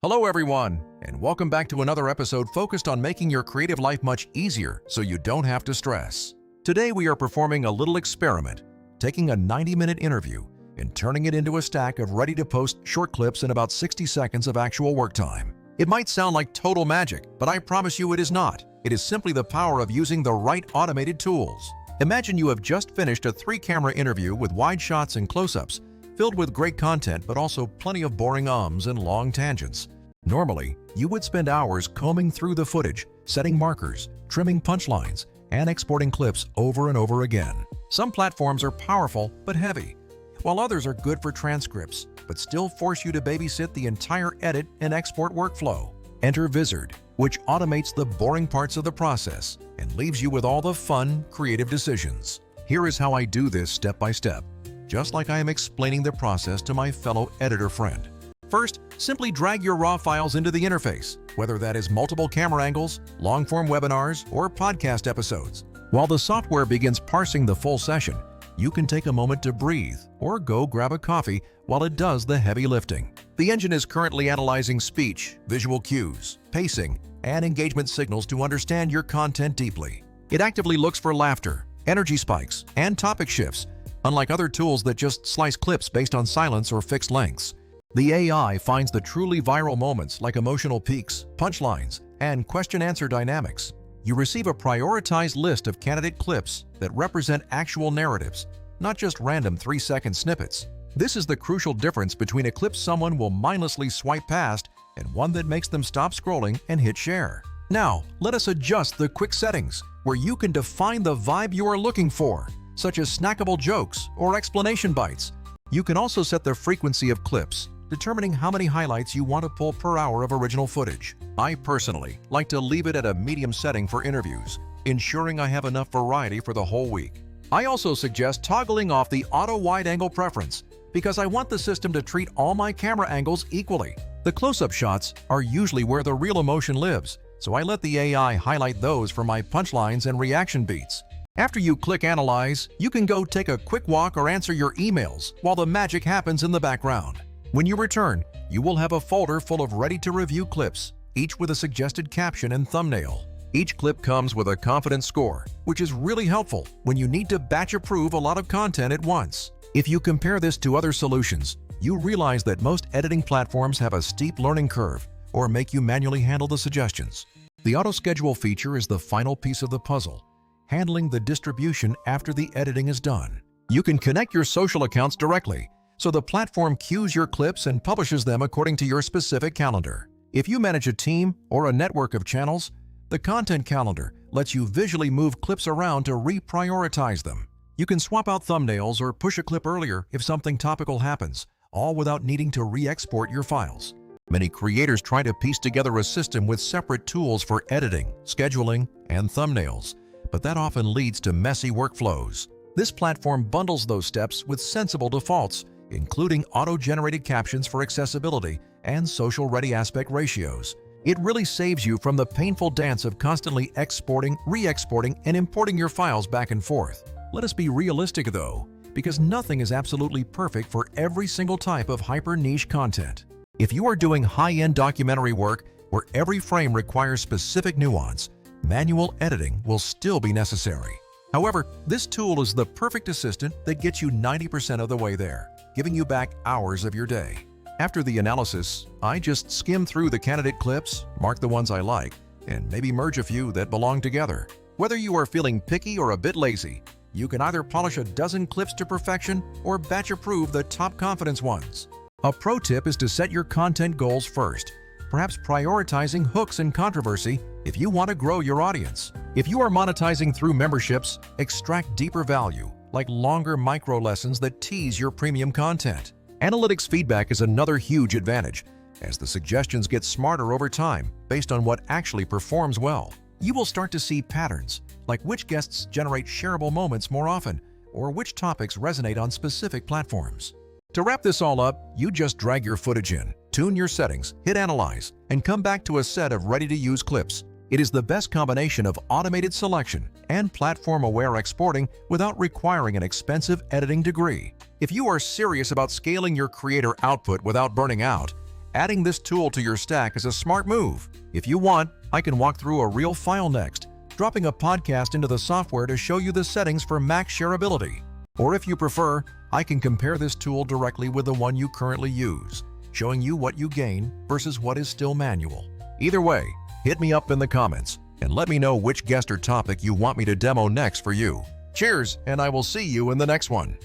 Hello everyone, and welcome back to another episode focused on making your creative life much easier so you don't have to stress. Today we are performing a little experiment, taking a 90-minute interview and turning it into a stack of ready-to-post short clips in about 60 seconds of actual work time. It might sound like total magic, but I promise you it is not. It is simply the power of using the right automated tools. Imagine you have just finished a 3-camera interview with wide shots and close-ups, filled with great content but also plenty of boring ums and long tangents. Normally, you would spend hours combing through the footage, setting markers, trimming punchlines, and exporting clips over and over again. Some platforms are powerful but heavy, while others are good for transcripts but still force you to babysit the entire edit and export workflow. Enter Vizard, which automates the boring parts of the process and leaves you with all the fun, creative decisions. Here is how I do this step by step, just like I am explaining the process to my fellow editor friend. First, simply drag your raw files into the interface, whether that is multiple camera angles, long-form webinars, or podcast episodes. While the software begins parsing the full session, you can take a moment to breathe or go grab a coffee while it does the heavy lifting. The engine is currently analyzing speech, visual cues, pacing, and engagement signals to understand your content deeply. It actively looks for laughter, energy spikes, and topic shifts, unlike other tools that just slice clips based on silence or fixed lengths. The AI finds the truly viral moments like emotional peaks, punchlines, and question-answer dynamics. You receive a prioritized list of candidate clips that represent actual narratives, not just random 3-second snippets. This is the crucial difference between a clip someone will mindlessly swipe past and one that makes them stop scrolling and hit share. Now, let us adjust the quick settings where you can define the vibe you are looking for, such as snackable jokes or explanation bites. You can also set the frequency of clips, determining how many highlights you want to pull per hour of original footage. I personally like to leave it at a medium setting for interviews, ensuring I have enough variety for the whole week. I also suggest toggling off the auto wide-angle preference because I want the system to treat all my camera angles equally. The close-up shots are usually where the real emotion lives, so I let the AI highlight those for my punchlines and reaction beats. After you click Analyze, you can go take a quick walk or answer your emails while the magic happens in the background. When you return, you will have a folder full of ready-to-review clips, each with a suggested caption and thumbnail. Each clip comes with a confidence score, which is really helpful when you need to batch approve a lot of content at once. If you compare this to other solutions, you realize that most editing platforms have a steep learning curve or make you manually handle the suggestions. The auto-schedule feature is the final piece of the puzzle, handling the distribution after the editing is done. You can connect your social accounts directly, so the platform queues your clips and publishes them according to your specific calendar. If you manage a team or a network of channels, the content calendar lets you visually move clips around to reprioritize them. You can swap out thumbnails or push a clip earlier if something topical happens, all without needing to re-export your files. Many creators try to piece together a system with separate tools for editing, scheduling, and thumbnails, but that often leads to messy workflows. This platform bundles those steps with sensible defaults, including auto-generated captions for accessibility and social-ready aspect ratios. It really saves you from the painful dance of constantly exporting, re-exporting, and importing your files back and forth. Let us be realistic though, because nothing is absolutely perfect for every single type of hyper-niche content. If you are doing high-end documentary work where every frame requires specific nuance, manual editing will still be necessary. However, this tool is the perfect assistant that gets you 90% of the way there, giving you back hours of your day. After the analysis, I just skim through the candidate clips, mark the ones I like, and maybe merge a few that belong together. Whether you are feeling picky or a bit lazy, you can either polish a dozen clips to perfection or batch approve the top confidence ones. A pro tip is to set your content goals first, perhaps prioritizing hooks and controversy if you want to grow your audience. If you are monetizing through memberships, extract deeper value, like longer micro lessons that tease your premium content. Analytics feedback is another huge advantage, as the suggestions get smarter over time based on what actually performs well. You will start to see patterns, like which guests generate shareable moments more often, or which topics resonate on specific platforms. To wrap this all up, you just drag your footage in, tune your settings, hit Analyze, and come back to a set of ready-to-use clips. It is the best combination of automated selection and platform-aware exporting without requiring an expensive editing degree. If you are serious about scaling your creator output without burning out, Adding this tool to your stack is a smart move. If you want, I can walk through a real file next, dropping a podcast into the software to show you the settings for max shareability. Or if you prefer, I can compare this tool directly with the one you currently use, showing you what you gain versus what is still manual. Either way, hit me up in the comments and let me know which guest or topic you want me to demo next for you. Cheers, and I will see you in the next one.